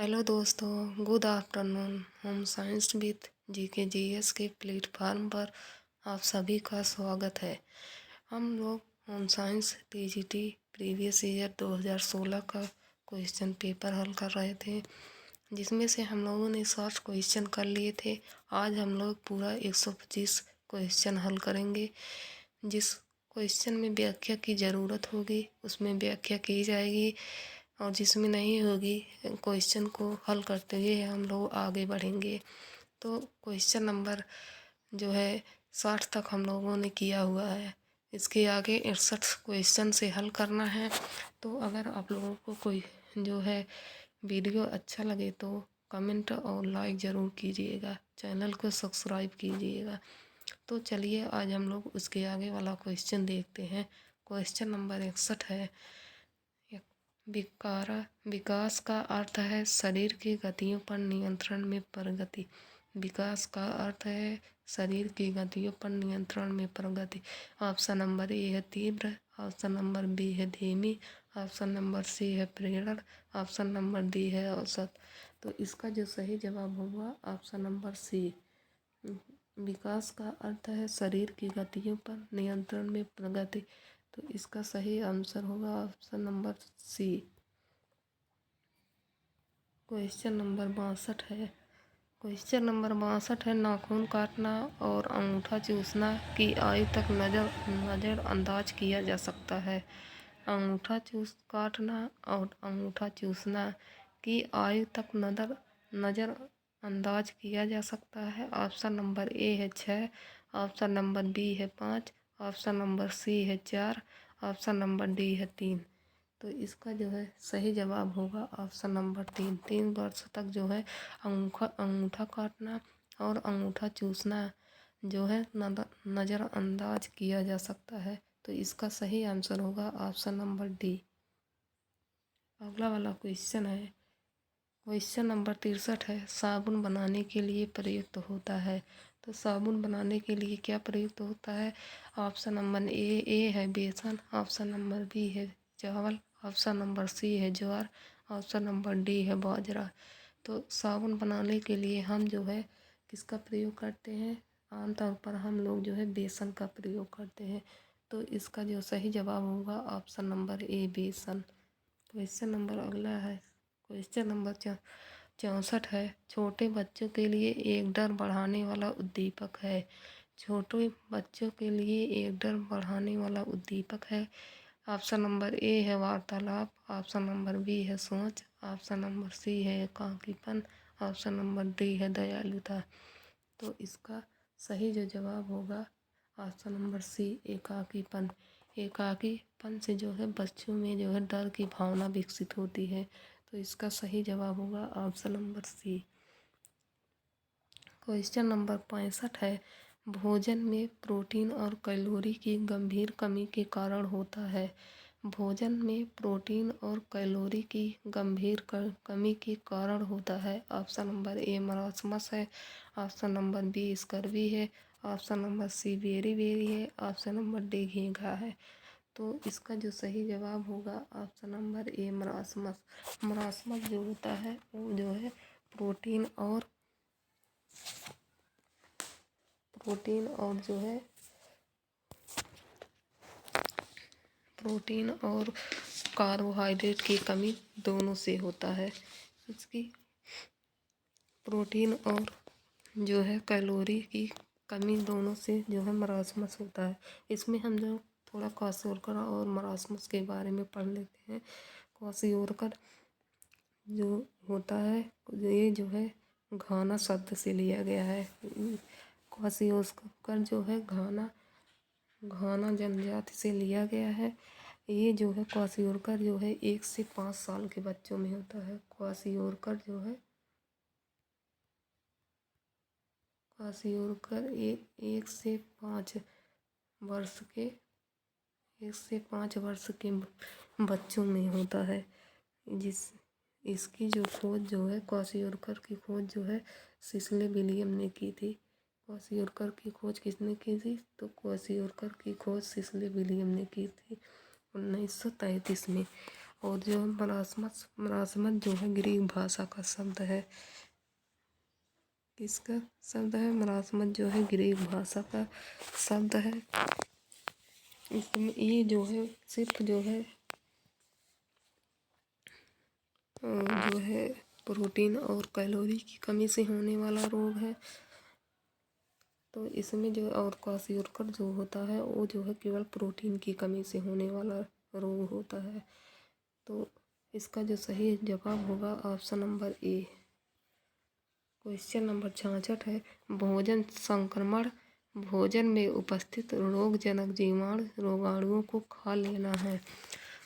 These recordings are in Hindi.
हेलो दोस्तों, good afternoon. Home science with GK GS के प्लेटफार्म पर आप सभी का स्वागत है। हम लोग home science TGT previous year 2016 का क्वेश्चन पेपर हल कर रहे थे, जिसमें से हम लोगों ने 60 क्वेश्चन कर लिए थे। आज हम लोग पूरा 125 क्वेश्चन हल करेंगे। जिस क्वेश्चन में व्याख्या की ज़रूरत होगी उसमें व्याख्या की जाएगी, और जिसमें नहीं होगी क्वेश्चन को हल करते हुए हम लोग आगे बढ़ेंगे। तो क्वेश्चन नंबर जो है 60 तक हम लोगों ने किया हुआ है। इसके आगे 68 क्वेश्चन से हल करना है। तो अगर आप लोगों को कोई जो है वीडियो अच्छा लगे तो कमेंट और लाइक ज़रूर कीजिएगा, चैनल को सब्सक्राइब कीजिएगा। तो चलिए आज हम लोग उसके आगे वाला क्वेश्चन देखते हैं। क्वेश्चन नंबर 61 है। विकास का अर्थ है शरीर की गतियों पर नियंत्रण में प्रगति। विकास का अर्थ है शरीर की गतियों पर नियंत्रण में प्रगति। ऑप्शन नंबर ए है तीव्र, ऑप्शन नंबर बी है धीमी, ऑप्शन नंबर सी है प्रेरण, ऑप्शन नंबर डी है औसत। तो इसका जो सही जवाब होगा ऑप्शन नंबर सी। विकास का अर्थ है शरीर की गतियों पर नियंत्रण में प्रगति। तो इसका सही आंसर होगा option number C. Question number 62 है। क्वेश्चन नंबर 62 है। नाखून काटना और अंगूठा चूसना की आयु तक नज़रअंदाज किया जा सकता है। अंगूठा काटना और अंगूठा चूसना की आयु तक नज़रअंदाज किया जा सकता है। ऑप्शन नंबर ए है 6, ऑप्शन नंबर बी है 5, ऑप्शन नंबर सी है 4, ऑप्शन नंबर डी है 3। तो इसका जो है सही जवाब होगा ऑप्शन नंबर 3। 3 वर्ष तक जो है अंगूठा काटना और अंगूठा चूसना जो है नज़रअंदाज किया जा सकता है। तो इसका सही आंसर होगा ऑप्शन नंबर डी। अगला वाला क्वेश्चन है। क्वेश्चन नंबर 63 है। साबुन बनाने के लिए प्रयुक्त होता है। तो साबुन बनाने के लिए क्या प्रयुक्त होता है? ऑप्शन नंबर ए है बेसन, ऑप्शन नंबर बी है चावल, ऑप्शन नंबर सी है ज्वार, ऑप्शन नंबर डी है बाजरा। तो साबुन बनाने के लिए हम जो है किसका प्रयोग करते हैं? आमतौर पर हम लोग जो है बेसन का प्रयोग करते हैं। तो इसका जो सही जवाब होगा ऑप्शन नंबर ए बेसन। क्वेश्चन नंबर अगला है। क्वेश्चन नंबर 64 है। छोटे बच्चों के लिए एक डर बढ़ाने वाला उद्दीपक है। छोटे बच्चों के लिए एक डर बढ़ाने वाला उद्दीपक है। ऑप्शन नंबर ए है वार्तालाप, ऑप्शन नंबर बी है सोच, ऑप्शन नंबर सी है एकाकीपन, ऑप्शन नंबर डी है दयालुता। तो इसका सही जो जवाब होगा ऑप्शन नंबर सी एकाकीपन। एकाकीपन से जो है बच्चों में जो है डर की भावना विकसित होती है। तो इसका सही जवाब होगा option number C. Question number 65 है। भोजन में प्रोटीन और कैलोरी की गंभीर कमी के कारण होता है। भोजन में प्रोटीन और कैलोरी की गंभीर कमी के कारण होता है। ऑप्शन नंबर ए मरासमस है, ऑप्शन नंबर बी स्कर्वी है, ऑप्शन नंबर सी बेरी है, ऑप्शन नंबर डी घीघा है। तो इसका जो सही जवाब होगा ऑप्शन नंबर ए मरासमस। मरासमस जो होता है वो जो है प्रोटीन और जो है प्रोटीन और कार्बोहाइड्रेट की कमी दोनों से होता है। इसकी प्रोटीन और जो है कैलोरी की कमी दोनों से जो है मरासमस होता है। इसमें हम जो थोड़ा क्वाशियोरकर और मरासमस के बारे में पढ़ लेते हैं। क्वाशियोरकर जो होता है ये जो है घाना शब्द से लिया गया है। क्वाशियोरकर जो है घाना जनजाति से लिया गया है। ये जो है क्वाशियोरकर जो है 1 से 5 साल के बच्चों में होता है। क्वाशियोरकर जो है एक से 5 वर्ष के बच्चों में होता है। इसकी जो खोज जो है क्वाशियोरकर की खोज जो है सिस्ले विलियम ने की थी। क्वाशियोरकर की खोज किसने की थी? तो क्वाशियोरकर की खोज सिस्ले विलियम ने की थी 1933 में। और जो मरासमत जो है ग्रीक भाषा का शब्द है। किसका शब्द है? मरासमत जो है ग्रीक भाषा का शब्द है। इसमें ये जो है सिर्फ जो है प्रोटीन और कैलोरी की कमी से होने वाला रोग है। तो इसमें जो और क्वाशियोरकर जो होता है वो जो है केवल प्रोटीन की कमी से होने वाला रोग होता है। तो इसका जो सही जवाब होगा ऑप्शन नंबर ए। क्वेश्चन नंबर 66 है, भोजन संक्रमण भोजन में उपस्थित रोगजनक रोगाणुओं को खा लेना है।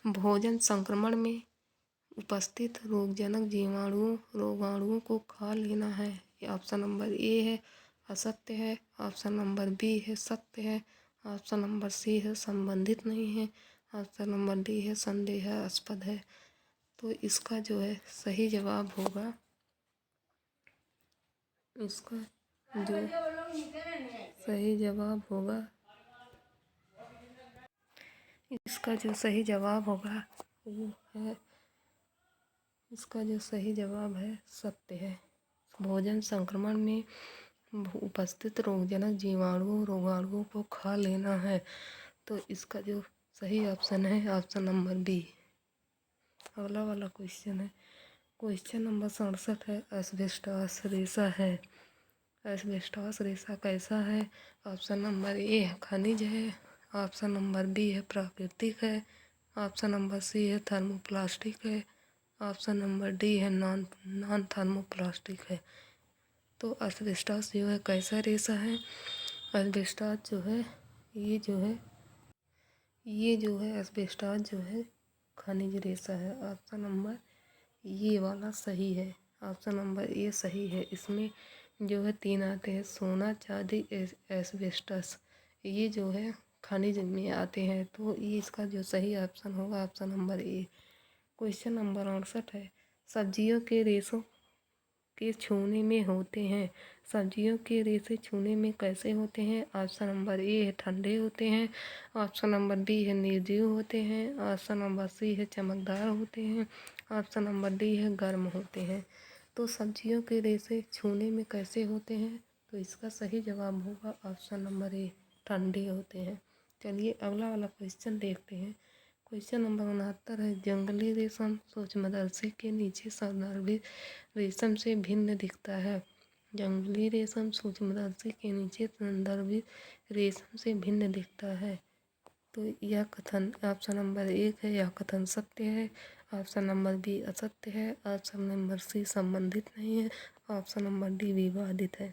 भोजन संक्रमण में उपस्थित रोगजनक रोगाणुओं को खा लेना है। ऑप्शन नंबर ए है असत्य है, ऑप्शन नंबर बी है सत्य है, ऑप्शन नंबर सी है संबंधित नहीं है, ऑप्शन नंबर डी है संदेहास्पद है। तो इसका जो है सही जवाब होगा, इसका जो सही जवाब होगा, इसका जो सही जवाब होगा वो है, इसका जो सही जवाब है सत्य है। भोजन संक्रमण में उपस्थित रोगजनक रोगाणुओं को खा लेना है। तो इसका जो सही ऑप्शन है ऑप्शन नंबर बी। अगला वाला क्वेश्चन है, क्वेश्चन नंबर 67 है, एस्बेस्टॉस रेशा है। एस्बेस्टॉस रेशा कैसा है? ऑप्शन नंबर ए है खनिज है, ऑप्शन नंबर बी है प्राकृतिक है, ऑप्शन नंबर सी है थर्मोप्लास्टिक है, ऑप्शन नंबर डी है नॉन थर्मोप्लास्टिक है। तो एस्बेस्टॉस जो है कैसा रेशा है? एस्बेस्टॉस जो है ये जो है एस्बेस्टॉस जो है खनिज रेशा है। ऑप्शन नंबर ये वाला सही है, ऑप्शन नंबर ए सही है। इसमें जो है 3 आते हैं, सोना चांदी एस्बेस्टस, ये जो है खनिज में आते हैं। तो ये इसका जो सही ऑप्शन होगा ऑप्शन नंबर ए। क्वेश्चन नंबर 68 है, सब्जियों के रेशों के छूने में होते हैं। सब्जियों के रेशे छूने में कैसे होते हैं? ऑप्शन नंबर ए है ठंडे होते हैं, ऑप्शन नंबर बी है निर्जीव होते हैं, ऑप्शन नंबर सी है चमकदार होते हैं, ऑप्शन नंबर डी है गर्म होते हैं। तो सब्जियों के रेशे छूने में कैसे होते हैं? तो इसका सही जवाब होगा ऑप्शन नंबर ए ठंडे होते हैं। चलिए अगला वाला क्वेश्चन देखते हैं। क्वेश्चन नंबर 69 है, जंगली रेशम सूक्ष्मदर्शी के नीचे संदर्भित रेशम से भिन्न दिखता है। जंगली रेशम सूक्ष्मदर्शी के नीचे संदर्भित रेशम से भिन्न दिखता है। तो यह कथन ऑप्शन नंबर 1 है, यह कथन सत्य है, ऑप्शन नंबर बी असत्य है, ऑप्शन नंबर सी संबंधित नहीं है, ऑप्शन नंबर डी विवादित है।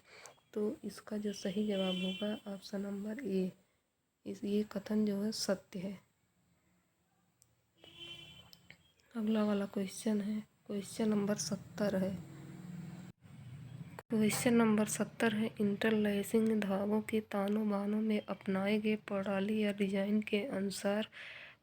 तो इसका जो सही जवाब होगा ऑप्शन नंबर ए, ये कथन जो है सत्य है। अगला वाला क्वेश्चन है, क्वेश्चन नंबर 70 है। क्वेश्चन नंबर 70 है, इंटरलैसिंग धागों के तानों बानों में अपनाए गए प्रणाली या डिजाइन के अनुसार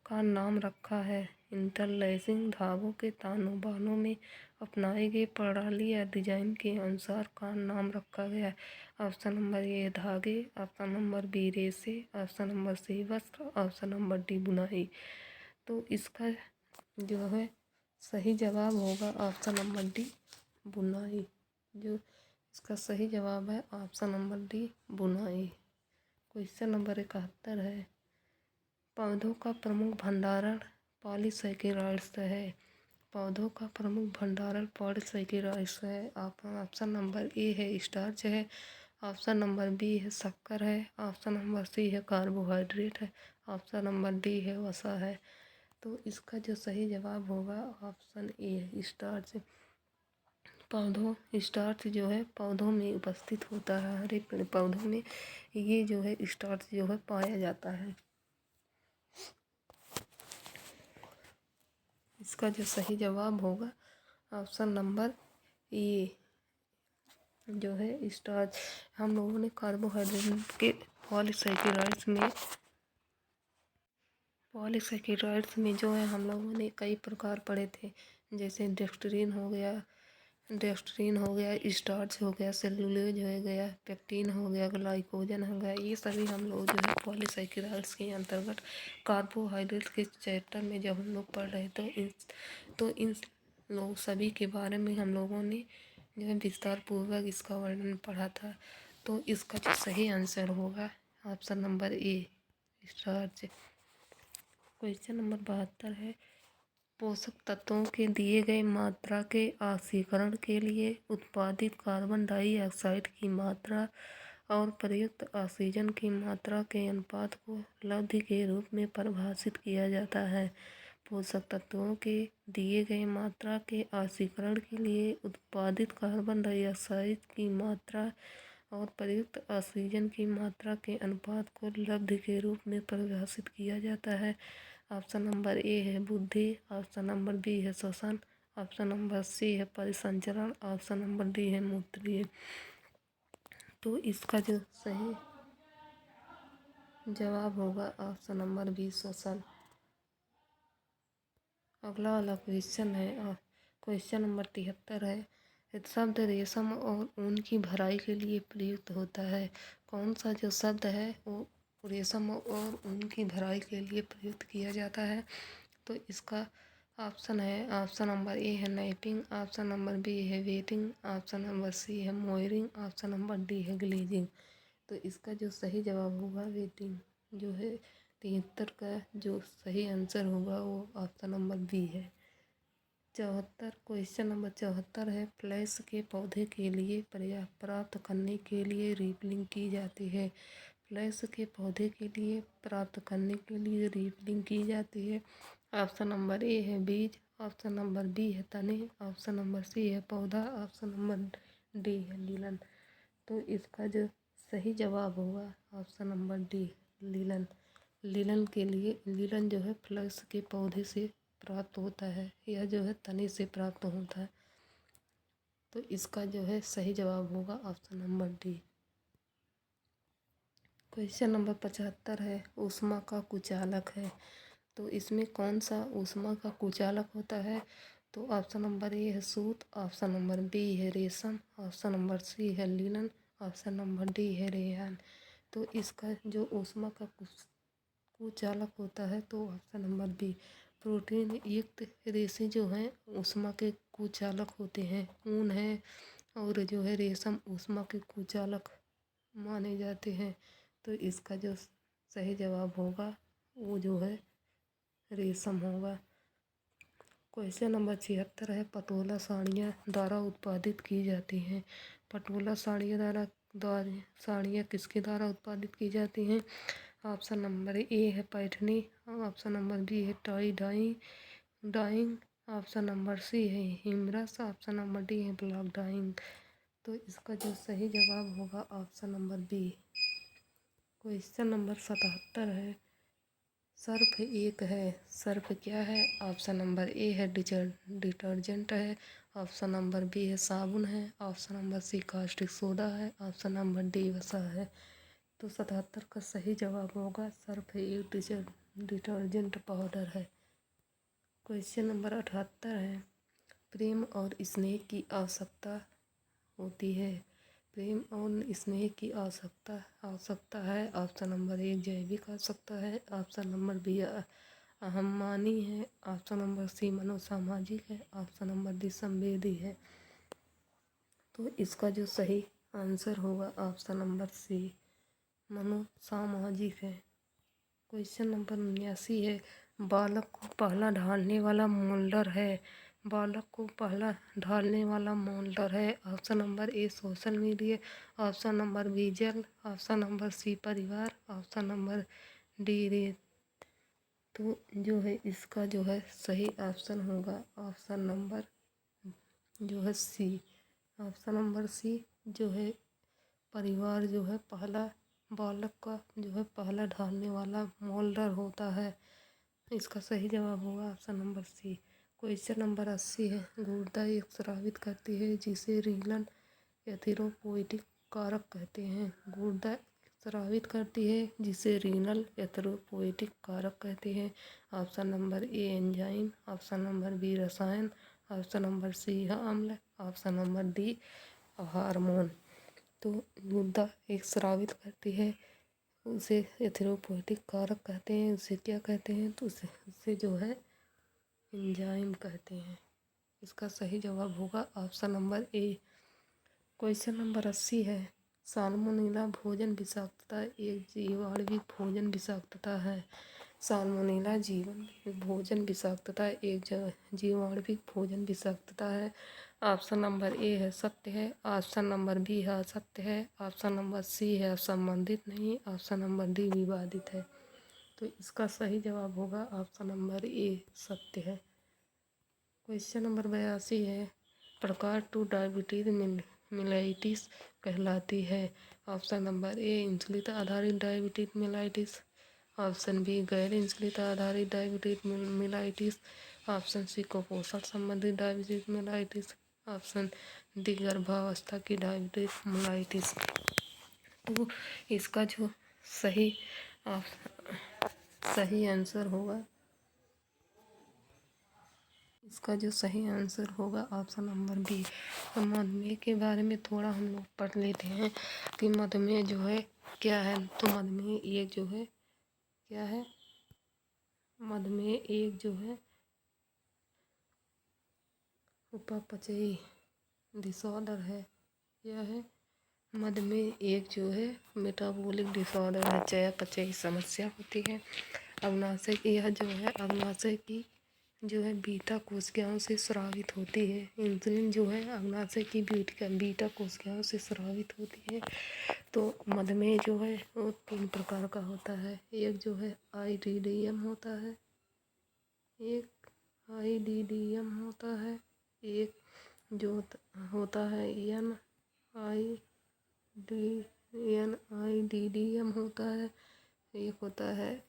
का नाम रखा है। इंटरलैसिंग धागों के तानों बानों में अपनाए गए प्रणाली या डिजाइन के अनुसार का नाम रखा गया है। ऑप्शन नंबर ए धागे, ऑप्शन नंबर बी रेशे, ऑप्शन नंबर सी वस्त्र, ऑप्शन नंबर डी बुनाई। तो इसका जो है सही जवाब होगा ऑप्शन नंबर डी बुनाई। जो इसका सही जवाब है ऑप्शन नंबर डी बुनाई। क्वेश्चन नंबर 71 है, पौधों का प्रमुख भंडारण पॉलीसेकेराइड्स है। पौधों का प्रमुख भंडारण पॉलीसेकेराइड्स है। ऑप्शन नंबर ए है स्टार्च है, ऑप्शन नंबर बी है शक्कर है, ऑप्शन नंबर सी है कार्बोहाइड्रेट है, ऑप्शन नंबर डी है वसा है। तो इसका जो सही जवाब होगा ऑप्शन ए स्टार्च। स्टार्च जो है पौधों में उपस्थित होता है, हर एक पेड़ पौधों में ये जो है स्टार्च जो है पाया जाता है। इसका जो सही जवाब होगा ऑप्शन नंबर ए जो है स्टार्च। हम लोगों ने कार्बोहाइड्रेट के पॉलीसेकेराइड्स में जो है हम लोगों ने कई प्रकार पढ़े थे, जैसे डेक्स्ट्रीन हो गया, डेक्स्ट्रीन हो गया, स्टार्च हो गया, सेलुलोज हो गया, पेक्टिन हो गया, ग्लाइकोजन हो गया, ये सभी हम लोग जो है पॉलीसैकेराइड्स के अंतर्गत कार्बोहाइड्रेट के चैप्टर में जब हम लोग पढ़ रहे तो इन लोग सभी के बारे में हम लोगों ने जो है विस्तार पूर्वक इसका वर्णन पढ़ा था। तो इसका जो सही आंसर होगा ऑप्शन नंबर ए, स्टार्च। क्वेश्चन नंबर 72 है, पोषक तत्वों के दिए गए मात्रा के ऑक्सीकरण के लिए उत्पादित कार्बन डाइऑक्साइड की मात्रा और प्रयुक्त ऑक्सीजन की मात्रा के अनुपात को लब्धि के रूप में परिभाषित किया जाता है। पोषक तत्वों के दिए गए मात्रा के ऑक्सीकरण के लिए उत्पादित कार्बन डाइऑक्साइड की मात्रा और प्रयुक्त ऑक्सीजन की मात्रा के अनुपात को लब्धि के रूप में परिभाषित किया जाता है। ऑप्शन नंबर ए है बुद्धि, ऑप्शन नंबर बी है श्वसन, ऑप्शन नंबर सी है परिसंचरण, ऑप्शन नंबर डी है मूत्रीय। तो इसका जो सही जवाब होगा ऑप्शन नंबर बी, श्वसन। अगला वाला क्वेश्चन है क्वेश्चन नंबर 73 है, शब्द रेशम और ऊन की भराई के लिए प्रयुक्त होता है। कौन सा जो शब्द है वो रेशम और ऊन की भराई के लिए प्रयुक्त किया जाता है? तो इसका ऑप्शन है, ऑप्शन नंबर ए है नाइपिंग, ऑप्शन नंबर बी है वेटिंग, ऑप्शन नंबर सी है मोयरिंग, ऑप्शन नंबर डी है ग्लेजिंग। तो इसका जो सही जवाब होगा वेटिंग जो है 73 का जो सही आंसर होगा वो ऑप्शन नंबर बी है। 74 क्वेश्चन नंबर 74 है, फ्लैश के पौधे के लिए प्राप्त करने के लिए रीपलिंग की जाती है। फ्लैश के पौधे के लिए प्राप्त करने के लिए रीपलिंग की जाती है। ऑप्शन नंबर ए है बीज, ऑप्शन नंबर बी है तने, ऑप्शन नंबर सी है पौधा, ऑप्शन नंबर डी है लीलन। तो इसका जो सही जवाब होगा ऑप्शन नंबर डी, लीलन। लीलन के लिए लीलन जो है फ्लैश के पौधे से प्राप्त होता है, यह जो है तने से प्राप्त होता है। तो इसका जो है सही जवाब होगा option number D. Question number 75 है, ऊष्मा का कुचालक है। तो इसमें कौन सा ऊष्मा का कुचालक होता है? तो ऑप्शन नंबर ए है सूत, ऑप्शन नंबर बी है रेशम, ऑप्शन नंबर सी है लिनन, ऑप्शन नंबर डी है रेयान। तो इसका जो ऊष्मा का कुचालक होता है तो ऑप्शन नंबर बी, प्रोटीन युक्त रेशे जो हैं ऊष्मा के कुचालक होते हैं। ऊन है और जो है रेशम ऊष्मा के कुचालक माने जाते हैं। तो इसका जो सही जवाब होगा वो जो है रेशम होगा। क्वेश्चन नंबर 76 है, पटोला साड़ियाँ द्वारा उत्पादित की जाती हैं। पटोला साड़ियाँ किसके द्वारा उत्पादित की जाती हैं? ऑप्शन नंबर ए है पैठनी, ऑप्शन नंबर बी है tie dyeing, option number C है हिमरस, ऑप्शन नंबर डी है ब्लॉक डाइंग। तो इसका जो सही जवाब होगा option number B. Question number 77 है, सर्फ एक है, सर्फ क्या है? ऑप्शन नंबर ए है डिटर्जेंट है, ऑप्शन नंबर बी है साबुन है, option number C caustic soda है, ऑप्शन नंबर डी वसा है। तो 77 का सही जवाब होगा सर्फ एक डिटर्जेंट पाउडर है। क्वेश्चन नंबर 78 है, प्रेम और स्नेह की आवश्यकता होती है। प्रेम और स्नेह की आवश्यकता है। ऑप्शन नंबर ए जैविक आवश्यकता है, ऑप्शन नंबर बी अहम्मानी है, ऑप्शन नंबर सी मनोसामाजिक है, ऑप्शन नंबर डी संवेदी है। तो इसका जो सही आंसर होगा ऑप्शन नंबर सी, मनोसामाजिक है। क्वेश्चन नंबर 79 है, बालक को पहला ढालने वाला मोल्डर है। बालक को पहला ढालने वाला मोल्डर है। Option number A social media, option number B जल, ऑप्शन नंबर सी परिवार, ऑप्शन नंबर डी रेत। तो जो है इसका जो है सही ऑप्शन होगा ऑप्शन नंबर जो है सी, ऑप्शन नंबर सी जो है परिवार जो है पहला बालक का जो है पहला ढालने वाला मोल्डर होता है। इसका सही जवाब होगा option number C. Question number 80 है, गुर्दा एक स्रावित करती है जिसे रीनल एथेरोपोइटिक कारक कहते हैं। गुर्दा स्रावित करती है जिसे रीनल एथेरोपोइटिक कारक कहते हैं। Option number A enzyme, option number B रसायन, ऑप्शन नंबर सी अम्ल, ऑप्शन नंबर डी हार्मोन। तो गुदा एक स्रावित करती है, उसे एथेरोपोइटिक कारक कहते हैं। उसे क्या कहते हैं? तो उसे जो है एंजाइम कहते हैं। इसका सही जवाब होगा ऑप्शन नंबर ए। क्वेश्चन नंबर 80 है, साल्मोनेला भोजन विषाक्तता एक जीवाणुविक भोजन विषाक्तता है। साल्मोनेला भोजन विषाक्तता एक जीवाणुविक भोजन विषाक्तता है। ऑप्शन नंबर ए है सत्य है, ऑप्शन नंबर बी है असत्य है, ऑप्शन नंबर सी है संबंधित नहीं, ऑप्शन नंबर डी विवादित है। तो इसका सही जवाब होगा ऑप्शन नंबर ए सत्य है। क्वेश्चन नंबर 82 है, प्रकार 2 डायबिटीज मेलाइटिस कहलाती है। ऑप्शन नंबर ए इंसुलिन आधारित डायबिटीज मेलाइटिस, ऑप्शन बी गैर इंसुलिन आधारित डायबिटीज मेलाइटिस, ऑप्शन सी कुपोषण संबंधित डायबिटीज मेलाइटिस, ऑप्शन डी गर्भावस्था की डायबिटीज मेलाइटिस। तो इसका जो सही आंसर होगा, इसका जो सही आंसर होगा ऑप्शन नंबर बी। तो मधुमेह के बारे में थोड़ा हम लोग पढ़ लेते हैं कि मधुमेह जो है क्या है। तो मधुमेह एक जो है क्या है? मधुमेह एक जो है उपापचयी डिसऑर्डर है। यह है मधुमेह एक जो है मेटाबॉलिक डिसऑर्डर है, चयापचयी समस्या होती है। अग्नाशय यह जो है अग्नाशय की जो है बीटा कोशिकाओं से स्रावित होती है। इंसुलिन जो है अग्नाशय की बीटा कोशिकाओं से स्रावित होती है। तो मधुमेह जो है वो 3 प्रकार का होता है। एक जो है IDDM होता है, एक IDDM होता है, एक जो होता है NIDDM होता है, एक होता है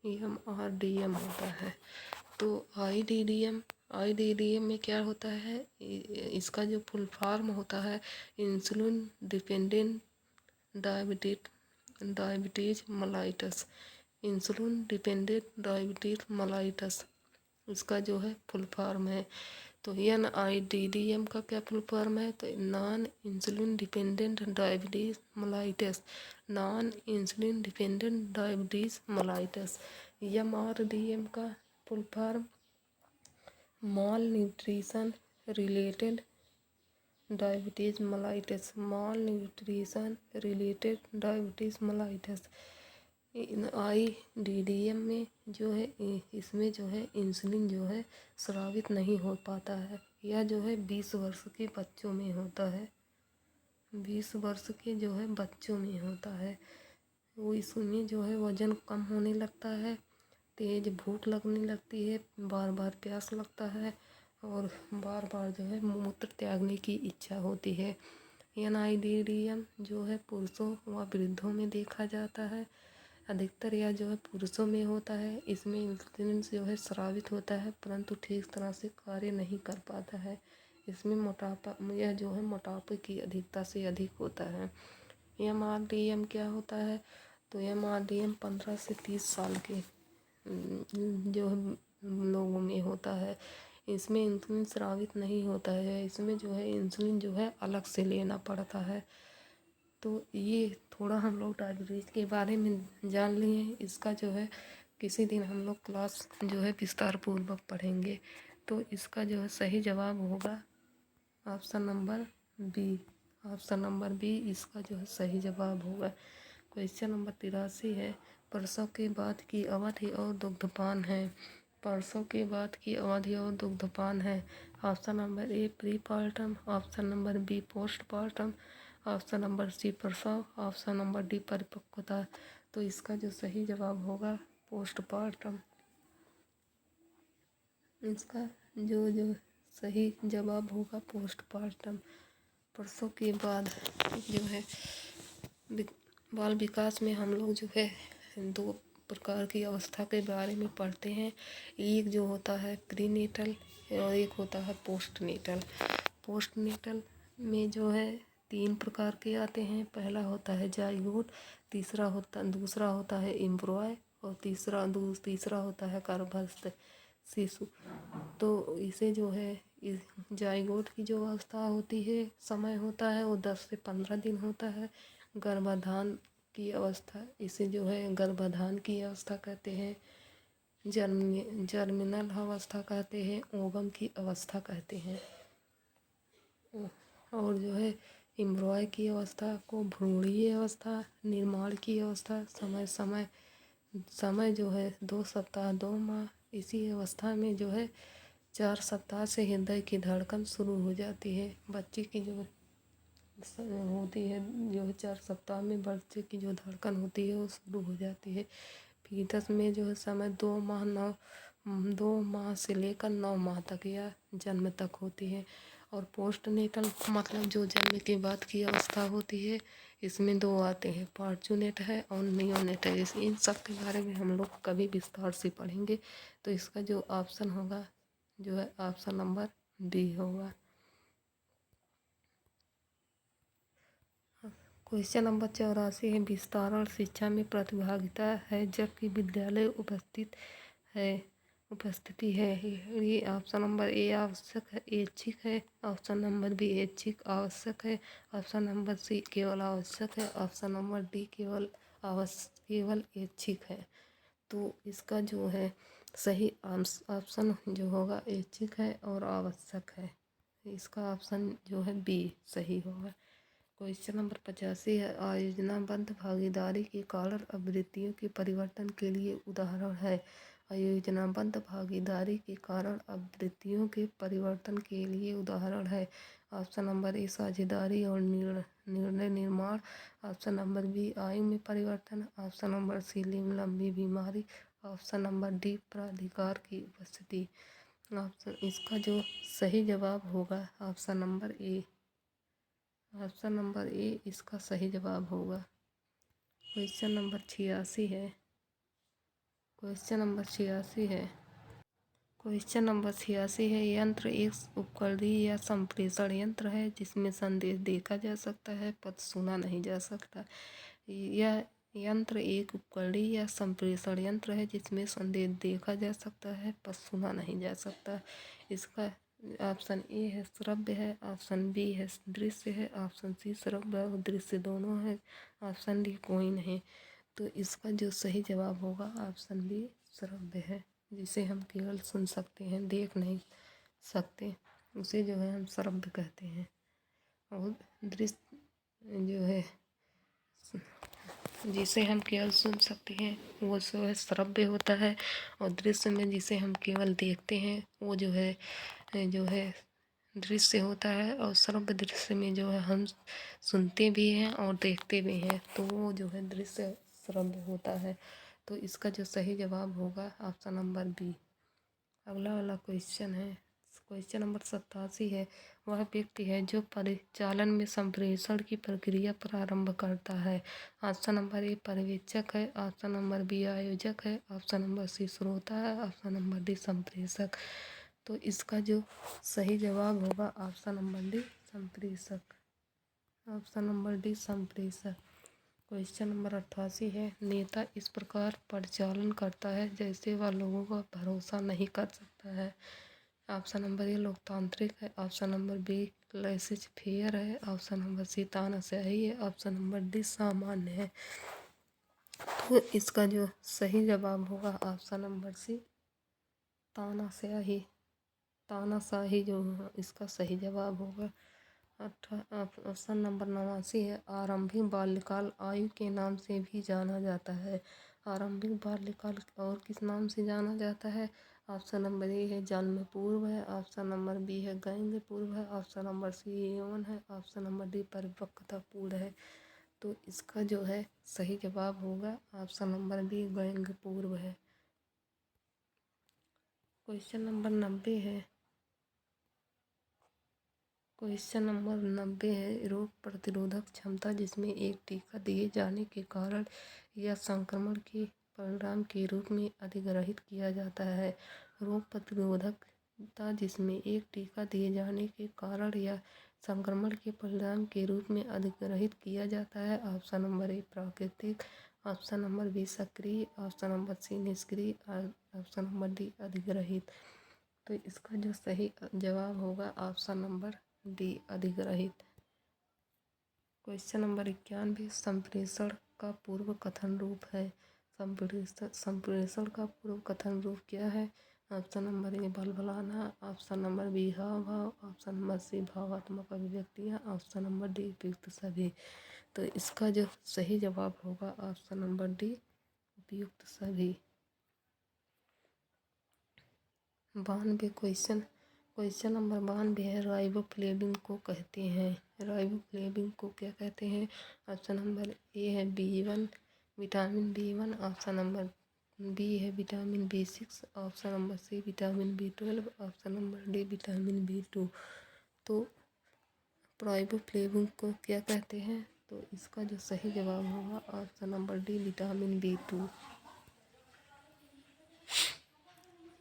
MRDM होता है। तो IDDM में क्या होता है? इसका जो फुल फॉर्म होता है insulin dependent diabetes mellitus. Insulin dependent diabetes mellitus इसका जो है फुल फॉर्म है। तो NIDDM का क्या फुल फॉर्म है? तो non insulin dependent diabetes mellitus, non insulin dependent diabetes mellitus. MRDM का full form mall nutrition related diabetes mellitus, mall nutrition related diabetes mellitus. IDDM में जो है इसमें जो है इंसुलिन जो है स्रावित नहीं हो पाता है। यह जो है 20 वर्ष के बच्चों में होता है, 20 वर्ष के जो है बच्चों में होता है। वो इसमें जो है वज़न कम होने लगता है, तेज़ भूख लगने लगती है, बार बार प्यास लगता है और बार बार जो है मूत्र त्यागने की इच्छा होती है। NIDDM जो है पुरुषों व वृद्धों में देखा जाता है। अधिकतर यह जो है पुरुषों में होता है। इसमें इंसुलिन जो है स्रावित होता है परंतु ठीक तरह से कार्य नहीं कर पाता है। इसमें यह जो है मोटापे की अधिकता से अधिक होता है। MRDM क्या होता है? तो MRDM 15 से 30 साल के जो लोगों में होता है। इसमें इंसुलिन स्रावित नहीं होता है, इसमें जो है इंसुलिन जो है अलग से लेना पड़ता है। तो ये थोड़ा हम लोग डायबिटीज़ के बारे में जान लिए। इसका जो है किसी दिन हम लोग क्लास जो है विस्तार पूर्वक पढ़ेंगे। तो इसका जो है सही जवाब होगा option number B. Option number B इसका जो है सही जवाब होगा। क्वेश्चन नंबर 83 है, प्रसव के बाद की अवधि और दुग्धपान है। प्रसव के बाद की अवधि और दुग्धपान है। Option number A prepartum, option number B postpartum, option number C प्रसव, ऑप्शन नंबर डी परिपक्वता। तो इसका जो सही जवाब होगा पोस्टपार्टम। इसका जो सही जवाब होगा पोस्टपार्टम। प्रसव के बाद जो है बाल विकास में हम लोग जो है 2 प्रकार की अवस्था के बारे में पढ़ते हैं। एक जो होता है प्रीनेटल और एक होता है पोस्टनेटल। पोस्टनेटल में जो है 3 प्रकार के आते हैं। पहला होता है जाइगोट, दूसरा होता है एम्ब्रॉय और तीसरा होता है गर्भस्थ। शिशु। तो इसे जो है इस जाइगोट की जो अवस्था होती है, समय होता है, वो 10 से 15 दिन होता है। गर्भाधान की अवस्था, इसे जो है गर्भाधान की अवस्था कहते हैं। जर्मिनल अवस्था कहते हैं। ओवम की अवस्था कहते हैं। और जो है इम्ब्रॉय की अवस्था को भ्रूणीय अवस्था, निर्माण की अवस्था, समय जो है 2 सप्ताह 2 माह। इसी अवस्था में जो है 4 सप्ताह से हृदय की धड़कन शुरू हो जाती है। बच्चे की जो होती है, जो 4 सप्ताह में बच्चे की जो धड़कन होती है वो शुरू हो जाती है। फीटस में जो है समय 2 माह से लेकर 9 माह तक या जन्म तक होती है। और पोस्ट नेटल मतलब जो जन्म के बाद की अवस्था होती है, इसमें 2 आते हैं, फॉर्चूनेट है और नियोनेट है। इन सब के बारे में हम लोग कभी विस्तार से पढ़ेंगे। तो इसका जो ऑप्शन होगा जो है ऑप्शन नंबर बी होगा। क्वेश्चन नंबर 84 है, विस्तारण शिक्षा में प्रतिभागिता है जबकि विद्यालय उपस्थिति है। ये ऑप्शन नंबर ए आवश्यक है, ऐच्छिक है। ऑप्शन नंबर बी ऐच्छिक आवश्यक है। ऑप्शन नंबर सी केवल आवश्यक है। ऑप्शन नंबर डी केवल ऐच्छिक है। तो इसका जो है सही ऑप्शन जो होगा ऐच्छिक है और आवश्यक है। इसका ऑप्शन जो है बी सही होगा। क्वेश्चन नंबर 85 है, आयोजनाबद्ध भागीदारी के कारण आवृत्तियों के परिवर्तन के लिए उदाहरण है। आयोजनाबद्ध भागीदारी के कारण आवृत्तियों के परिवर्तन के लिए उदाहरण है। ऑप्शन नंबर ए साझेदारी और निर्णय निर्माण। ऑप्शन नंबर बी आयु में परिवर्तन। ऑप्शन नंबर सी लंबी बीमारी। ऑप्शन नंबर डी प्राधिकार की उपस्थिति। ऑप्शन इसका जो सही जवाब होगा ऑप्शन नंबर ए। ऑप्शन नंबर ए इसका सही जवाब होगा। क्वेश्चन नंबर 86 है। क्वेश्चन नंबर 86 है। क्वेश्चन नंबर 86 है, यंत्र एक उपकरणीय या संप्रेषण यंत्र है जिसमें संदेश देखा जा सकता है पर सुना नहीं जा सकता। यह यंत्र एक उपकरणीय या संप्रेषण यंत्र है जिसमें संदेश देखा जा सकता है पर सुना नहीं जा सकता। इसका ऑप्शन ए है श्रव्य है। ऑप्शन बी है दृश्य है। ऑप्शन सी श्रव्य और दृश्य दोनों है। ऑप्शन डी कोई नहीं। तो इसका जो सही जवाब होगा ऑप्शन बी श्रव्य है, जिसे हम केवल सुन सकते हैं, देख नहीं सकते, उसे जो है हम श्रव्य कहते हैं। और दृश्य जो है जिसे हम केवल सुन सकते हैं वो जो है श्रव्य होता है। और दृश्य में जिसे हम केवल देखते हैं वो जो है दृश्य होता है। और श्रव्य दृश्य में जो है हम सुनते भी हैं और देखते भी हैं, तो वो जो है दृश्य श्रव्य होता है। तो इसका जो सही जवाब होगा ऑप्शन नंबर बी। अगला वाला क्वेश्चन है, क्वेश्चन नंबर 87 है, वह व्यक्ति है जो परिचालन में संप्रेषण की प्रक्रिया प्रारंभ करता है। ऑप्शन नंबर ए पर्यवेक्षक है। ऑप्शन नंबर बी आयोजक है। ऑप्शन नंबर सी श्रोता है। ऑप्शन नंबर डी संप्रेषक। तो इसका जो सही जवाब होगा ऑप्शन नंबर डी संप्रेषक। ऑप्शन नंबर डी संप्रेषक। क्वेश्चन नंबर 88 है, नेता इस प्रकार परिचालन करता है जैसे वह लोगों का भरोसा नहीं कर सकता है। ऑप्शन नंबर ए लोकतांत्रिक है। ऑप्शन नंबर बी लेसिज फेयर है। ऑप्शन नंबर सी तानाशाही है। ऑप्शन नंबर डी सामान्य है। तो इसका जो सही जवाब होगा ऑप्शन नंबर सी तानाशाही। तानाशाही जो इसका सही जवाब होगा। ऑप्शन नंबर 89 है, आरंभिक बाल्यकाल आयु के नाम से भी जाना जाता है। आरंभिक बाल्यकाल और किस नाम से जाना जाता है? ऑप्शन नंबर ए है जन्म पूर्व है। ऑप्शन नंबर बी है गैंग पूर्व है। ऑप्शन नंबर सी यौन है। ऑप्शन नंबर डी परिपक्वता पूर्व है। तो इसका जो है सही जवाब होगा ऑप्शन नंबर बी गैंग पूर्व है। क्वेश्चन नंबर 90 है। क्वेश्चन नंबर 90 है, रोग प्रतिरोधक क्षमता जिसमें एक टीका दिए जाने के कारण या संक्रमण के परिणाम के रूप में अधिग्रहित किया जाता है। रोग प्रतिरोधकता जिसमें एक टीका दिए जाने के कारण या संक्रमण के परिणाम के रूप में अधिग्रहित किया जाता है। ऑप्शन नंबर ए प्राकृतिक। ऑप्शन नंबर बी सक्रिय, ऑप्शन नंबर सी निष्क्रिय और ऑप्शन नंबर डी अधिग्रहित। तो इसका जो सही जवाब होगा ऑप्शन नंबर डी अधिग्रहित। क्वेश्चन नंबर 91 संप्रेषण का पूर्व कथन रूप है। संप्रेषण का पूर्व कथन रूप क्या है? ऑप्शन नंबर ए बलबलाना, ऑप्शन नंबर बी हाव भाव, ऑप्शन नंबर सी भावात्मक अभिव्यक्तियाँ, ऑप्शन नंबर डी उपयुक्त सभी। तो इसका जो सही जवाब होगा ऑप्शन नंबर डी उपयुक्त सभी। 92 क्वेश्चन नंबर 92 है राइबोफ्लेविन को कहते हैं। राइबोफ्लेविन को क्या कहते हैं? ऑप्शन नंबर ए है B1 vitamin B1, option number B है vitamin B6, option number C vitamin B12, option number D vitamin B2। तो राइबोफ्लेविन को क्या कहते हैं? तो इसका जो सही जवाब होगा option number D vitamin B2।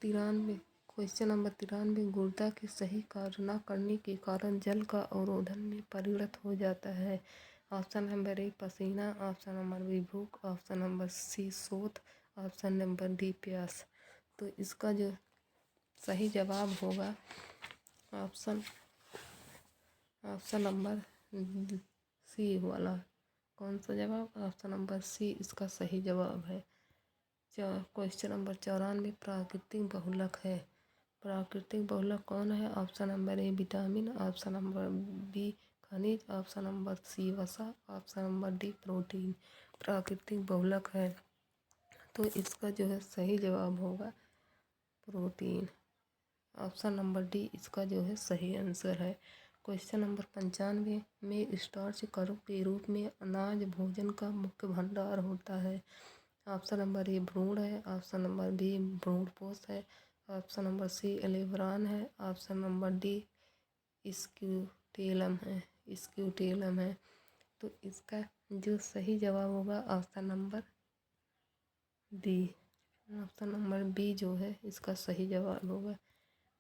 93 question number 93 गुर्दा के सही कार्य न करने के कारण जल का अवरोधन में परिणत हो जाता है। ऑप्शन नंबर ए पसीना, ऑप्शन नंबर बी भूख, ऑप्शन नंबर सी शोथ, ऑप्शन नंबर डी प्यास। तो इसका जो सही जवाब होगा ऑप्शन नंबर सी वाला। कौन सा जवाब? ऑप्शन नंबर सी इसका सही जवाब है। क्वेश्चन नंबर 94 प्राकृतिक बहुलक है। प्राकृतिक बहुलक कौन है? Option number A vitamin, option number B खनिज, ऑप्शन नंबर सी वसा, ऑप्शन नंबर डी प्रोटीन। प्राकृतिक बहुलक है तो इसका जो है सही जवाब होगा प्रोटीन। ऑप्शन नंबर डी इसका जो है सही आंसर है। क्वेश्चन नंबर 95 में स्टार्च के रूप में अनाज भोजन का मुख्य भंडार होता है। ऑप्शन नंबर ए भ्रूण है, ऑप्शन नंबर बी भ्रूणपोष है, ऑप्शन नंबर सी एलेब्रान है, ऑप्शन नंबर डी स्क्यूटेलम है। तो इसका जो सही जवाब होगा option number D. Option number B जो है इसका सही जवाब होगा।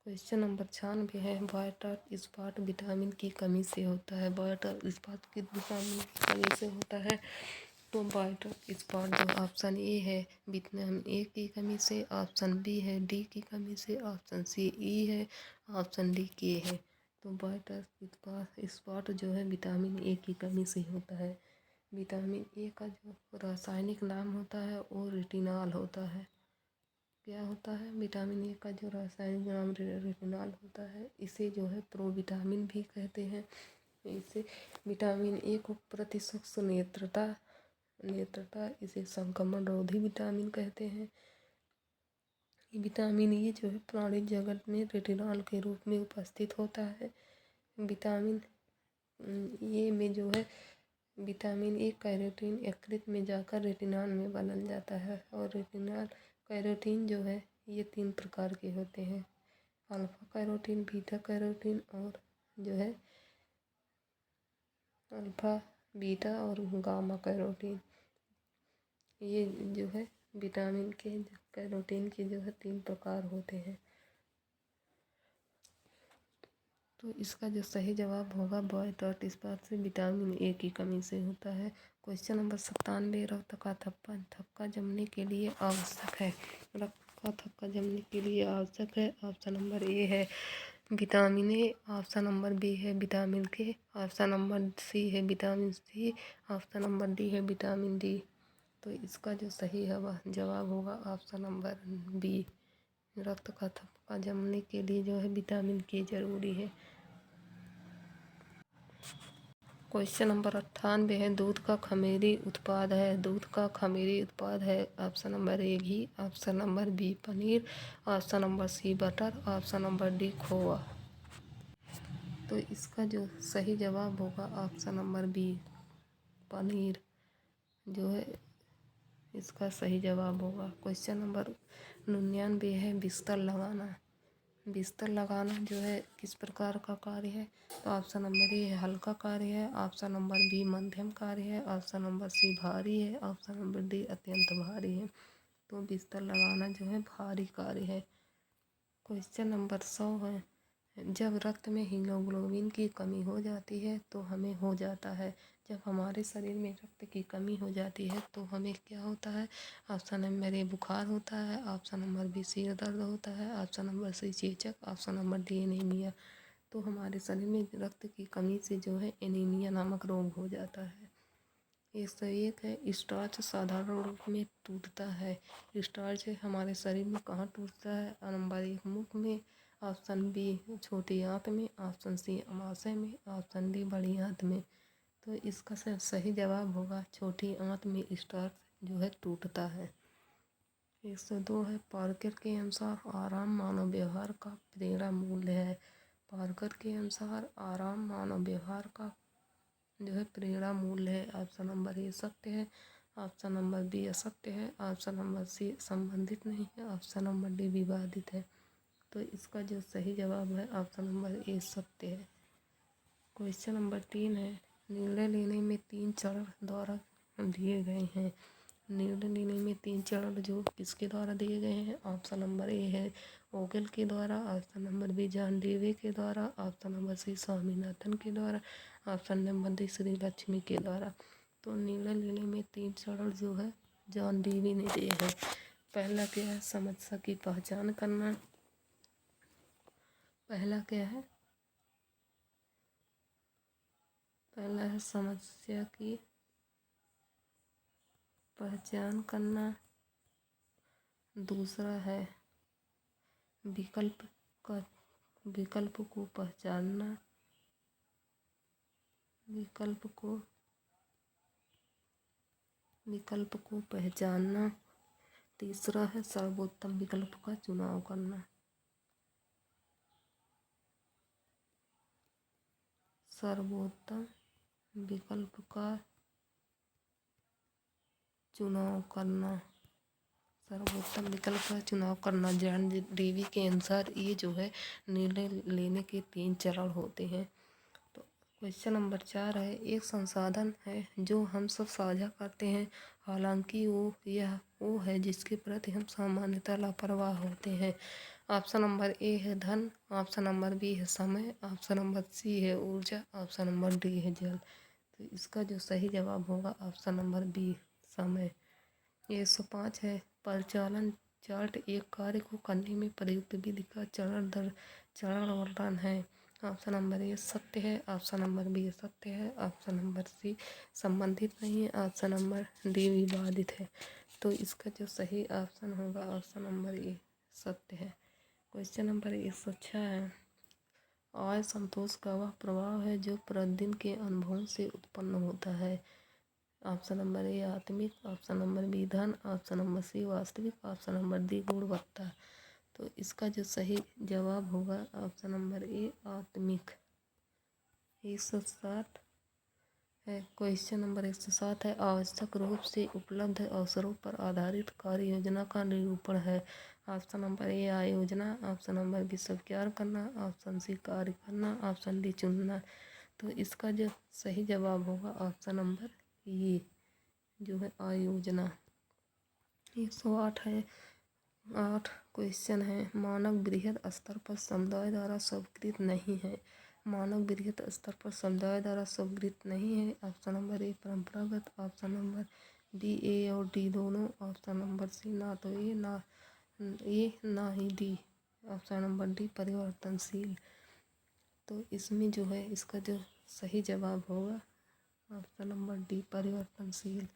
क्वेश्चन नंबर 96 है बायटर इस्पात विटामिन की कमी से होता है। बायटर इस्पात की विटामिन की कमी से होता है। तो बायटर इस्पात जो ऑप्शन ए है विटामिन ए की कमी से, ऑप्शन बी है डी की कमी से, ऑप्शन सी ई है, ऑप्शन डी के है। तो बायटर इस्पात जो है विटामिन ए की कमी से होता है। विटामिन ए का जो रासायनिक नाम होता है वो रेटिनॉल होता है। क्या होता है? विटामिन ए का जो रासायनिक नाम रेटिनॉल होता है। इसे जो है प्रोविटामिन भी कहते हैं। इसे विटामिन ए को प्रतिशोक्ष नेत्रता इसे संक्रमण रोधी विटामिन कहते हैं। विटामिन ए जो है प्राणी जगत में रेटिनॉल के रूप में उपस्थित होता है। विटामिन ए में जो है विटामिन ए कैरोटीन यकृत में जाकर रेटिनॉल में बदल जाता है। और रेटिनॉल कैरोटीन जो है ये 3 प्रकार के होते हैं, अल्फा कैरोटीन, बीटा कैरोटीन और जो है अल्फा बीटा और गामा कैरोटीन। ये जो है विटामिन के कैरोटीन के जो है 3 प्रकार होते हैं। तो इसका जो सही जवाब होगा बायटर इस्पात से विटामिन ए की कमी से होता है। क्वेश्चन नंबर 97 रक्त का थक्का जमने के लिए आवश्यक है। रक्त का थक्का जमने के लिए आवश्यक है। ऑप्शन नंबर ए है vitamin A, option number B है vitamin K, option number C है vitamin C, option number D है विटामिन डी। तो इसका जो सही जवाब होगा ऑप्शन नंबर बी। रक्त का थक्का जमने के लिए जो है विटामिन के जरूरी है। क्वेश्चन नंबर 98 है दूध का खमीरी उत्पाद है। दूध का खमीरी उत्पाद है। ऑप्शन नंबर ए घी, ऑप्शन नंबर बी पनीर, option number C butter, option number D खोआ। तो इसका जो सही जवाब होगा ऑप्शन नंबर बी पनीर जो है इसका सही जवाब होगा। क्वेश्चन नंबर 99 है बिस्तर लगाना। बिस्तर लगाना जो है किस प्रकार का कार्य है? तो ऑप्शन नंबर ए हल्का कार्य है, ऑप्शन नंबर बी मध्यम कार्य है, ऑप्शन नंबर सी भारी है, ऑप्शन नंबर डी अत्यंत भारी है। तो बिस्तर लगाना जो है भारी कार्य है। क्वेश्चन नंबर 100 है जब रक्त में हीमोग्लोबिन की कमी हो जाती है तो हमें हो जाता है। जब हमारे शरीर में रक्त की कमी हो जाती है तो हमें क्या होता है? ऑप्शन नंबर ए बुखार होता है, ऑप्शन नंबर बी सिर दर्द होता है, ऑप्शन नंबर सी चेचक, ऑप्शन नंबर डी एनीमिया। तो हमारे शरीर में रक्त की कमी से जो है एनीमिया नामक रोग हो जाता है। 101 है, स्टार्च साधारण रूप में टूटता है। स्टार्च हमारे शरीर में कहाँ टूटता है? नंबर 1 मुख में, ऑप्शन बी छोटी आंत में, ऑप्शन सी अमाशय में, ऑप्शन डी बड़ी आंत में। तो इसका सही जवाब होगा छोटी आंत में स्टार्च जो है टूटता है। 102 है, पार्कर के अनुसार आराम मानव व्यवहार का प्रेरणा मूल्य है। पार्कर के अनुसार आराम मानव व्यवहार का जो है प्रेरणा मूल्य है। ऑप्शन नंबर ए सत्य है, ऑप्शन नंबर बी असत्य है, ऑप्शन नंबर सी संबंधित नहीं है, ऑप्शन नंबर डी विवादित है। तो इसका जो सही जवाब है ऑप्शन नंबर ए सत्य है। क्वेश्चन नंबर 3 है, निर्णय लेने में 3 चरण द्वारा दिए गए हैं। निर्णय लेने में 3 चरण जो किसके द्वारा दिए गए हैं? ऑप्शन नंबर ए है ओगल के द्वारा, ऑप्शन नंबर बी जॉन डीवे के द्वारा, ऑप्शन नंबर सी स्वामीनाथन के द्वारा, option number D Shri Lakshmi के द्वारा। तो निर्णय लेने में 3 चरण जो है जॉन डीवी ने दिए हैं। पहला क्या है? समस्या की पहचान करना। पहला क्या है? पहला है समस्या की पहचान करना। दूसरा है विकल्प का विकल्प को पहचानना, विकल्प को पहचानना। तीसरा है सर्वोत्तम विकल्प का चुनाव करना। सर्वोत्तम विकल्प का चुनाव करना। सर्वोत्तम विकल्प का चुनाव करना। जॉन डीवी के अनुसार ये जो है निर्णय लेने के 3 चरण होते हैं। तो क्वेश्चन नंबर 4 है, एक संसाधन है जो हम सब साझा करते हैं, हालांकि वो है जिसके प्रति हम सामान्यतः लापरवाह होते हैं। ऑप्शन नंबर ए है धन, ऑप्शन नंबर बी है समय, ऑप्शन नंबर सी है ऊर्जा, ऑप्शन नंबर डी है जल। तो इसका जो सही जवाब होगा ऑप्शन नंबर बी समय। 105 है, परिचालन चार्ट एक कार्य को करने में प्रयुक्त विधि का चरण दर चरण वर्णन है। ऑप्शन नंबर ए सत्य है, ऑप्शन नंबर बी सत्य है, ऑप्शन नंबर सी संबंधित नहीं है, ऑप्शन नंबर डी विवादित है। तो इसका जो सही ऑप्शन होगा ऑप्शन नंबर ए सत्य है। क्वेश्चन नंबर 106 है, आय संतोष का वह प्रभाव है जो प्रतिदिन के अनुभवों से उत्पन्न होता है। ऑप्शन नंबर ए आत्मिक, ऑप्शन नंबर बी धन, ऑप्शन नंबर सी वास्तविक, ऑप्शन नंबर डी गुणवत्ता। तो इसका जो सही जवाब होगा ऑप्शन नंबर ए आत्मिक। 107 है, क्वेश्चन नंबर 107 है, आवश्यक रूप से उपलब्ध अवसरों पर आधारित कार्य योजना का निरूपण है। ऑप्शन नंबर ए आयोजना, ऑप्शन नंबर बी स्वीकार करना, ऑप्शन सी कार्य करना, ऑप्शन डी चुनना। तो इसका जो सही जवाब होगा ऑप्शन नंबर ये जो है आयोजना। 108 है, 8 क्वेश्चन है, मानव बृहद स्तर पर समुदाय द्वारा स्वीकृत नहीं है। मानव बृहद स्तर पर समुदाय द्वारा स्वीकृत नहीं है। ऑप्शन नंबर ए परंपरागत, ऑप्शन नंबर बी ए और डी दोनों, ऑप्शन नंबर सी ना तो ए ना ही डी, ऑप्शन नंबर डी परिवर्तनशील। तो इसमें जो है इसका जो सही जवाब होगा ऑप्शन नंबर डी परिवर्तनशील।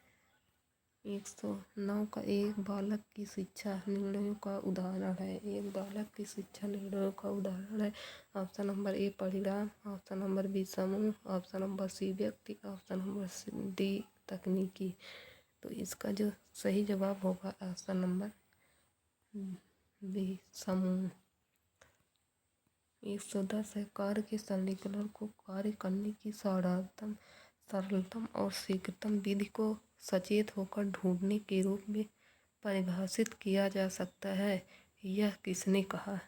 109 का एक बालक की शिक्षा निर्णयों का उदाहरण है। एक बालक की शिक्षा निर्णयों का उदाहरण है। ऑप्शन नंबर ए परिणाम, ऑप्शन नंबर बी समूह, ऑप्शन नंबर सी व्यक्ति, ऑप्शन नंबर डी तकनीकी। तो इसका जो सही जवाब होगा ऑप्शन नंबर बी समूह। 110 है, कार्य के सरलीकरण को कार्य करने की सरलतम और शीघ्रतम विधि को सचेत होकर ढूंढने के रूप में परिभाषित किया जा सकता है। यह किसने कहा?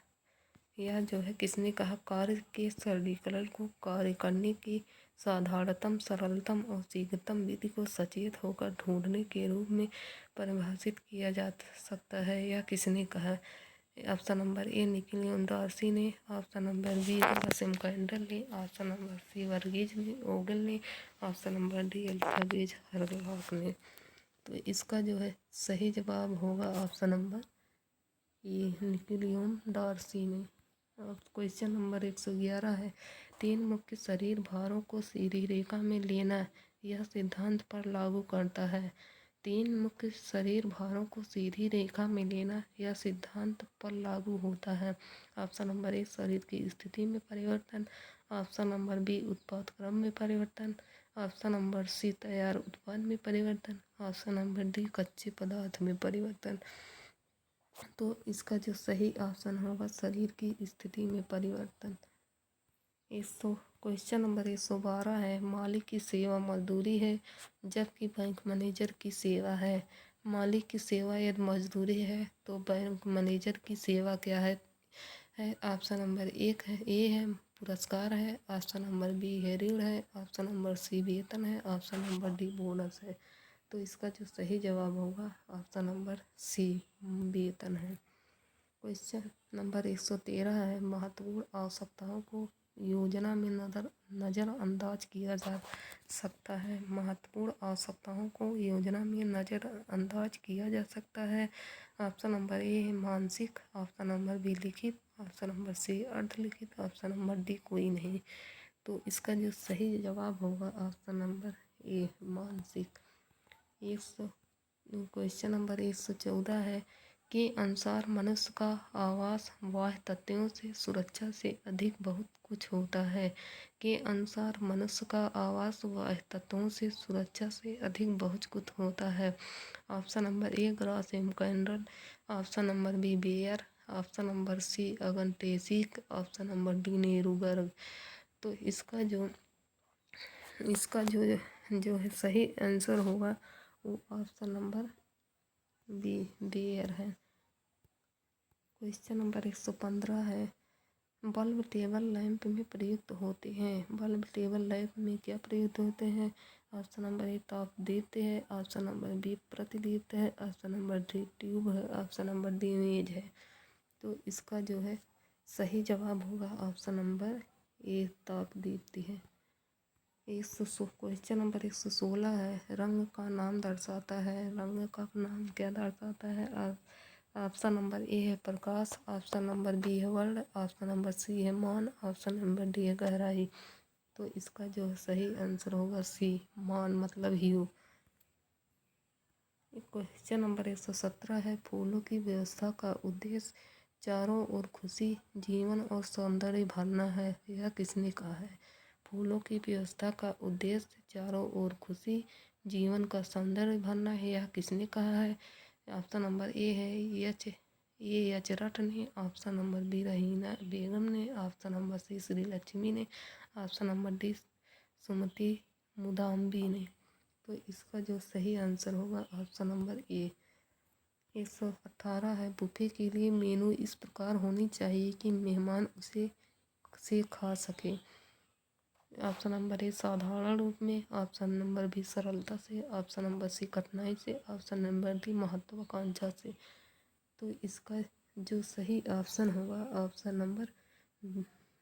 यह जो है किसने कहा? कार्य के सरलीकरण को कार्य करने की साधारणतम, सरलतम और शीघ्रतम विधि को सचेत होकर ढूंढने के रूप में परिभाषित किया जा सकता है। यह किसने कहा? ऑप्शन नंबर ए निकोलियन डार्सी ने, ऑप्शन नंबर बी ग्रासिम कैंडल ने, ऑप्शन नंबर सी वर्गीज ने ओगल ने, option number D Alfred Hurlock ने। तो इसका जो है सही जवाब होगा ऑप्शन नंबर ए निकोलियन डार्सी ने। अब क्वेश्चन नंबर 111 है, तीन मुख्य शरीर भारों को सीधी रेखा में लेना यह सिद्धांत पर लागू करता है। तीन मुख्य शरीर भारों को सीधी रेखा में लेना यह सिद्धांत पर लागू होता है। ऑप्शन नंबर ए शरीर की स्थिति में परिवर्तन, ऑप्शन नंबर बी उत्पाद क्रम में परिवर्तन, ऑप्शन नंबर सी तैयार उत्पाद में परिवर्तन, ऑप्शन नंबर डी कच्चे पदार्थ में परिवर्तन। तो इसका जो सही ऑप्शन होगा शरीर की स्थिति में परिवर्तन। 100 क्वेश्चन नंबर 112 है, मालिक की सेवा मजदूरी है जबकि बैंक मैनेजर की सेवा है। मालिक की सेवा यदि मजदूरी है तो बैंक मैनेजर की सेवा क्या है? ऑप्शन नंबर एक है ए है पुरस्कार है, ऑप्शन नंबर बी है ऋण है, ऑप्शन नंबर सी वेतन है, ऑप्शन नंबर डी बोनस है। तो इसका जो सही जवाब होगा ऑप्शन नंबर सी वेतन है। क्वेश्चन नंबर 113 है, महत्वपूर्ण आवश्यकताओं को योजना में नज़रअंदाज किया जा सकता है। महत्वपूर्ण आवश्यकताओं को योजना में नज़रअंदाज किया जा सकता है। ऑप्शन नंबर ए है मानसिक, ऑप्शन नंबर बी लिखित, ऑप्शन नंबर सी अर्धलिखित, ऑप्शन नंबर डी कोई नहीं। तो इसका जो सही जवाब होगा ऑप्शन नंबर ए मानसिक। 100 क्वेश्चन नंबर 114 है, के अनुसार मनुष्य का आवास बाह्य तथ्यों से सुरक्षा से अधिक बहुत कुछ होता है। के अनुसार मनुष्य का आवास बाह्य तथ्यों से सुरक्षा से अधिक बहुत कुछ होता है। ऑप्शन नंबर ए ग्रासिम कैंडल, option number B Baer, option number C अगनटेसिक, ऑप्शन नंबर डी नेहरूबर्ग। तो इसका जो है सही आंसर होगा वो ऑप्शन नंबर बी बेयर है। क्वेश्चन नंबर 115 है, बल्ब टेबल लैंप में प्रयुक्त होते हैं। बल्ब टेबल लैंप में क्या प्रयुक्त होते हैं? ऑप्शन नंबर ए ताप दीप्त है, ऑप्शन नंबर बी प्रतिदीप्त है, ऑप्शन नंबर डी ट्यूब है, ऑप्शन नंबर डी मेज है। तो इसका जो है सही जवाब होगा ऑप्शन नंबर ए ताप दीप्ति है। क्वेश्चन नंबर 116 है, रंग का नाम दर्शाता है। रंग का नाम क्या दर्शाता है? ऑप्शन नंबर ए है प्रकाश, ऑप्शन नंबर बी है वर्ण, ऑप्शन नंबर सी है मान, ऑप्शन नंबर डी है गहराई। तो इसका जो सही आंसर होगा सी मान मतलब ह्यू। क्वेश्चन नंबर 117 है, फूलों की व्यवस्था का उद्देश्य चारों ओर खुशी, जीवन और सौंदर्य भरना है। यह किसने कहा है? फूलों की व्यवस्था का उद्देश्य चारों ओर खुशी, जीवन का सौंदर्य भरना है, यह किसने कहा है? ऑप्शन नंबर ए है एच रट ने, option number B Raheena Begum ने, option number C Shri Lakshmi ने, option number D Sumati Mudambi ने। तो इसका जो सही आंसर होगा ऑप्शन नंबर ए। 118 है, बुफे के लिए मेनू इस प्रकार होनी चाहिए कि मेहमान उसे खा सके। ऑप्शन नंबर ए साधारण रूप में, ऑप्शन नंबर बी सरलता से, ऑप्शन नंबर सी कठिनाई से, ऑप्शन नंबर डी महत्वाकांक्षा से। तो इसका जो सही ऑप्शन होगा ऑप्शन नंबर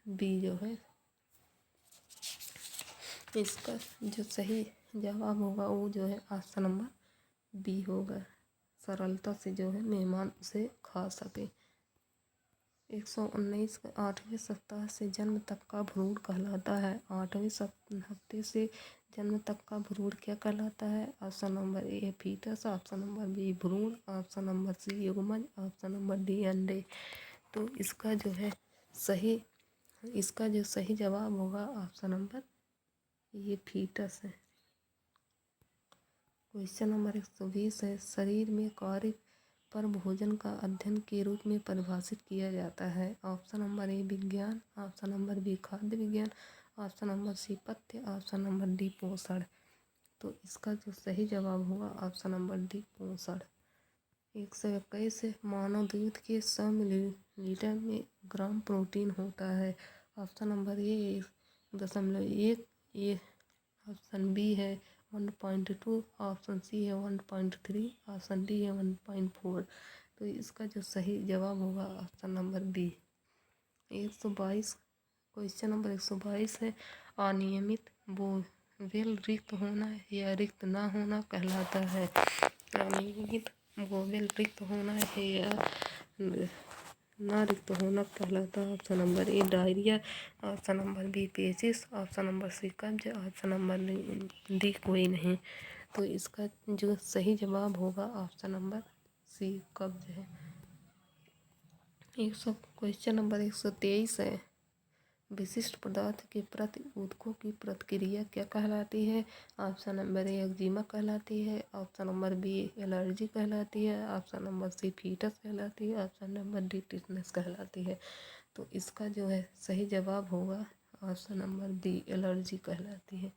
बी जो है इसका जो सही जवाब होगा वो जो है ऑप्शन नंबर बी होगा, सरलता से जो है मेहमान उसे खा सके। 119 आठवें सप्ताह से जन्म तक का भ्रूण कहलाता है। 8वें हफ्ते से जन्म तक का भ्रूण क्या कहलाता है? Option number A foetus, option number B भ्रूण, ऑप्शन नंबर सी युग्मज, ऑप्शन नंबर डी अंडे। तो इसका जो सही जवाब होगा ऑप्शन नंबर ये फीटस है। क्वेश्चन नंबर 120 है, शरीर में कार्य पर भोजन का अध्ययन के रूप में परिभाषित किया जाता है। ऑप्शन नंबर ए विज्ञान, ऑप्शन नंबर बी खाद्य विज्ञान, ऑप्शन नंबर सी पथ्य, ऑप्शन नंबर डी पोषण। तो इसका जो सही जवाब होगा ऑप्शन नंबर डी पोषण। 121 मानव दूध के 100 मिलीलीटर में ग्राम प्रोटीन होता है। Option number A 1.1, A option B है 1.2, ऑप्शन सी है 1.3, ऑप्शन डी है 1.4। तो इसका जो सही जवाब होगा option number B. 122 question number 122 है, अनियमित वोवेल रिक्त होना या रिक्त ना होना कहलाता है। अनियमित वोवेल रिक्त होना है या ना रिक्त होना कहलाता है। Option number A diarrhoea, option number B पेचिस, ऑप्शन नंबर सी कब्ज, ऑप्शन नंबर डी कोई नहीं। तो इसका जो सही जवाब होगा ऑप्शन नंबर सी कब्ज है। क्वेश्चन नंबर 123 है, विशिष्ट पदार्थ के प्रति ऊतकों की प्रतिक्रिया क्या कहलाती है। ऑप्शन नंबर ए एक्जिमा कहलाती है, ऑप्शन नंबर बी एलर्जी कहलाती है, ऑप्शन नंबर सी फीटस कहलाती है, ऑप्शन नंबर डी टिटनेस कहलाती है। तो इसका जो है सही जवाब होगा ऑप्शन नंबर डी एलर्जी कहलाती है।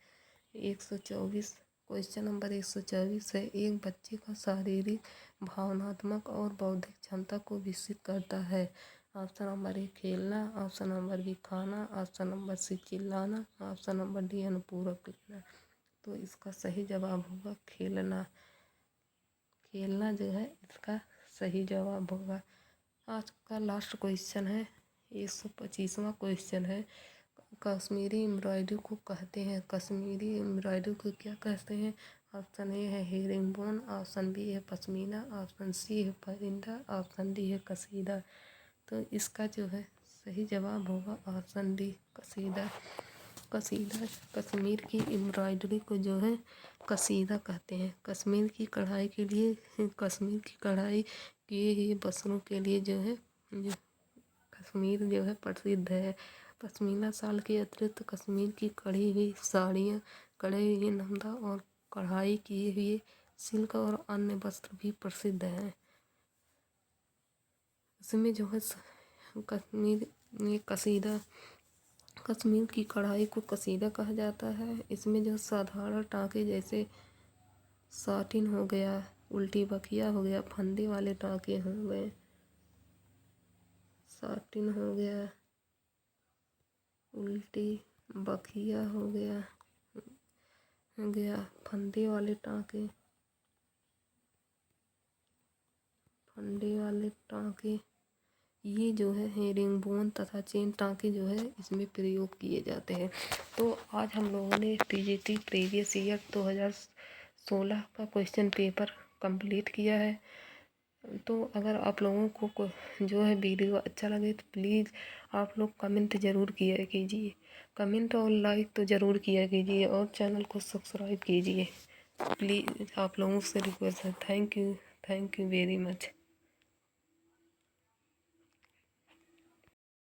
124 क्वेश्चन नंबर 124 है, एक बच्चे का शारीरिक, भावनात्मक और बौद्धिक क्षमता को विकसित करता है। ऑप्शन नंबर ए खेलना, ऑप्शन नंबर बी खाना, ऑप्शन नंबर सी चिल्लाना, ऑप्शन नंबर डी अनुपूरक लेना। तो इसका सही जवाब होगा खेलना। खेलना जो है इसका सही जवाब होगा। आज का लास्ट क्वेश्चन है, 125वां क्वेश्चन है, कश्मीरी एम्ब्रॉयडरी को कहते हैं। कश्मीरी एम्ब्रॉयडरी को क्या कहते हैं। ऑप्शन ए है हेरिंग बोन, ऑप्शन बी है पश्मीना, ऑप्शन सी है परिंदा, ऑप्शन डी है कसीदा। तो इसका जो है सही जवाब होगा ऑप्शन डी कसीदा। कसीदा कश्मीर की एम्ब्रॉयडरी को जो है कसीदा कहते हैं। कश्मीर की कढ़ाई के लिए, कश्मीर की कढ़ाई किए हुए वस्त्रों के लिए जो है कश्मीर जो है प्रसिद्ध है। पश्मीना शाल के अतिरिक्त कश्मीर की कढ़ी हुई साड़ियाँ, कढ़े हुए नमदा और कढ़ाई किए हुए सिल्क और अन्य वस्त्र भी प्रसिद्ध हैं। इसमें जो है कश्मीर में कसीदा, कश्मीर की कढ़ाई को कसीदा कहा जाता है। इसमें जो साधारण टाँके जैसे साटिन हो गया, उल्टी बखिया हो गया, फंदे वाले टाँके हो गए, साटिन हो उल्टी बखिया हो गया फंदे वाले टाँके, ये जो है हेरिंग बोन तथा चेन टाँके जो है इसमें प्रयोग किए जाते हैं। तो आज हम लोगों ने टीजीटी प्रीवियस ईयर 2016 का क्वेश्चन पेपर कंप्लीट किया है। तो अगर आप लोगों को जो है वीडियो अच्छा लगे तो प्लीज़ आप लोग कमेंट ज़रूर किया कीजिए, कमेंट और लाइक तो ज़रूर किया कीजिए और चैनल को सब्सक्राइब कीजिए। प्लीज़ आप लोगों से रिक्वेस्ट है। Thank you very much.